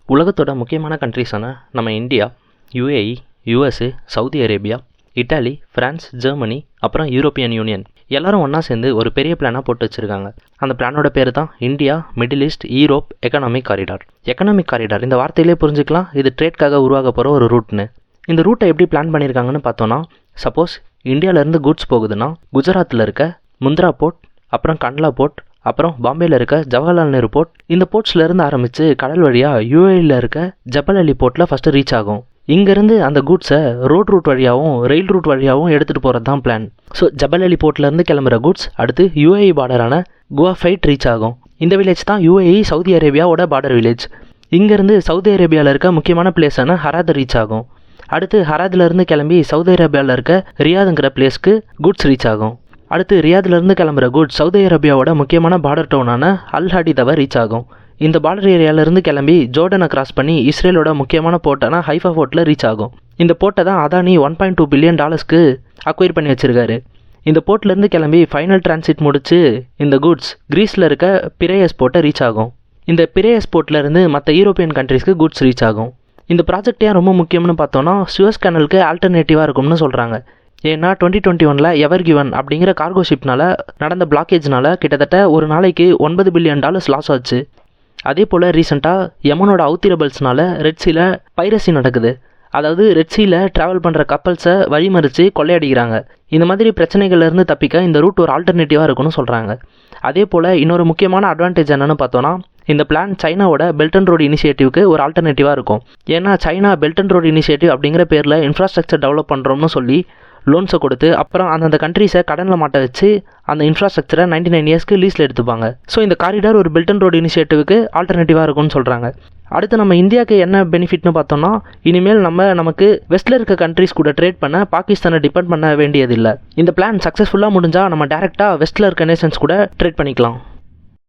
உலகத்தோட முக்கியமான கண்ட்ரிஸான நம்ம India, UAE, USA, Saudi Arabia, Italy, France, Germany, அப்புறம் யூரோப்பியன் யூனியன் எல்லாரும் ஒன்றா சேர்ந்து ஒரு பெரிய பிளானாக போட்டு வச்சுருக்காங்க. அந்த பிளானோட பேர் தான் India, middle east, Europe economic corridor. Economic corridor இந்த வார்த்தையிலே புரிஞ்சுக்கலாம், இது ட்ரேட்காக உருவாக போகிற ஒரு ரூட்னு. இந்த ரூட்டை எப்படி பிளான் பண்ணியிருக்காங்கன்னு பார்த்தோன்னா, சப்போஸ் இந்தியாவிலேருந்து குட்ஸ் போகுதுன்னா குஜராத்தில் இருக்க முந்த்ரா போர்ட், அப்புறம் கண்ட்லா போர்ட், அப்புறம் பாம்பேயில் இருக்க ஜவஹர்லால் நேரு போர்ட், இந்த போர்ட்ஸ்லேருந்து ஆரம்பித்து கடல் வழியாக UAEயில் இருக்க ஜபல் அலி போர்ட்டில் ஃபஸ்ட்டு ரீச் ஆகும். இங்கேருந்து அந்த குட்ஸை ரோட் ரூட் வழியாகவும் ரயில் ரூட் வழியாகவும் எடுத்துகிட்டு போகிறது தான் பிளான். ஸோ ஜபல் அலி போர்ட்லேருந்து கிளம்புற குட்ஸ் அடுத்து UAE பார்டரான குவாஃபைட் ரீச் ஆகும். இந்த வில்லேஜ் தான் UAE சவுதி அரேபியாவோட பார்டர் வில்லேஜ். இங்கேருந்து சவுதி அரேபியாவில் இருக்க முக்கியமான பிளேஸான ஹராத் ரீச் ஆகும். அடுத்து ஹராத்லேருந்து கிளம்பி சவுதி அரேபியாவில் இருக்க ரியாதுங்கிற பிளேஸ்க்கு குட்ஸ் ரீச் ஆகும். அடுத்து ரியாத்லேருந்து கிளம்புற குட்ஸ் சவுதி அரேபியாவோட முக்கியமான பார்டர் டவுனான அல் ஹடிதாவை ரீச் ஆகும். இந்த பார்டர் ஏரியாவிலேருந்து கிளம்பி ஜோர்டனை கிராஸ் பண்ணி இஸ்ரேலோட முக்கியமான போர்ட்டான ஹைஃபா போர்ட்டில் ரீச் ஆகும். இந்த போர்ட்டை தான் அதானி $1.2 பில்லியன் அக்வைர் பண்ணி வச்சிருக்காரு. இந்த போர்ட்லேருந்து கிளம்பி ஃபைனல் டிரான்சிட் முடிச்சு இந்த குட்ஸ் கிரீஸில் இருக்க பிரேயஸ் போர்ட்டை ரீச் ஆகும். இந்த பிரேயஸ் போர்ட்லேருந்து மற்ற யூரோப்பியன் கண்ட்ரீஸ்க்கு குட்ஸ் ரீச் ஆகும். இந்த ப்ராஜெக்ட் ஏன் ரொம்ப முக்கியம்னு பார்த்தோன்னா, சுயஸ் கனலுக்கு ஆல்டர்னேட்டிவாக இருக்கும்னு சொல்கிறாங்க. ஏன்னா 2021 எவர் கிவன் அப்படிங்கிற கார்கோ ஷிப்னால நடந்த பிளாக்கேஜ்னால கிட்டத்தட்ட ஒரு நாளைக்கு $9 பில்லியன் லாஸ் ஆச்சு. அதே போல் ரீசெண்டாக யமனோட அவுத்திரபல்ஸ்னால ரெட்சியில் பைரசி நடக்குது. அதாவது ரெட்சியில் ட்ராவல் பண்ணுற கப்பல்ஸை வழிமறித்து கொள்ளையடிக்கிறாங்க. இந்த மாதிரி பிரச்சனைகள்லேருந்து தப்பிக்க இந்த ரூட் ஒரு ஆல்டர்னேட்டிவாக இருக்குன்னு சொல்கிறாங்க. அதே போல் இன்னொரு முக்கியமான அட்வான்டேஜ் என்னென்னு பார்த்தோன்னா, இந்த பிளான் சைனாவோட பெல்ட் அண்ட் ரோடு இனிஷியேட்டிவ்க்கு ஒரு ஆல்டர்னேட்டிவாக இருக்கும். ஏன்னா China belt and road initiative அப்படிங்கிற பேரில் இன்ஃப்ராஸ்ட்ரக்சர் டெவலப் பண்ணுறோம்னு சொல்லி லோன்ஸை கொடுத்து அப்புறம் அந்தந்த கண்ட்ரீஸை கடனில் மாட்ட வச்சு அந்த இன்ஃப்ராஸ்ட்ரக்சரை 99 இயர்ஸ்க்கு லீஸில் எடுத்துப்பாங்க. ஸோ இந்த காரிடார் ஒரு பெல்ட் அண்ட் ரோடு இனிஷியேட்டிவ்க்கு ஆல்டர்னேட்டிவாக இருக்கும்னு சொல்கிறாங்க. அடுத்து நம்ம இந்தியாவுக்கு என்ன பெனிஃபிட்னு பார்த்தோம்னா, இனிமேல் நமக்கு வெஸ்ட்டில் இருக்க கண்ட்ரீஸ் கூட ட்ரேட் பண்ண பாகிஸ்தானை டிபெண்ட் பண்ண வேண்டியதில்லை. இந்த பிளான் சக்ஸஸ்ஃபுல்லாக முடிஞ்சால் நம்ம டேரெக்டாக வெஸ்ட்டில் இருக்க நேஷன்ஸ் கூட ட்ரேட் பண்ணிக்கலாம்.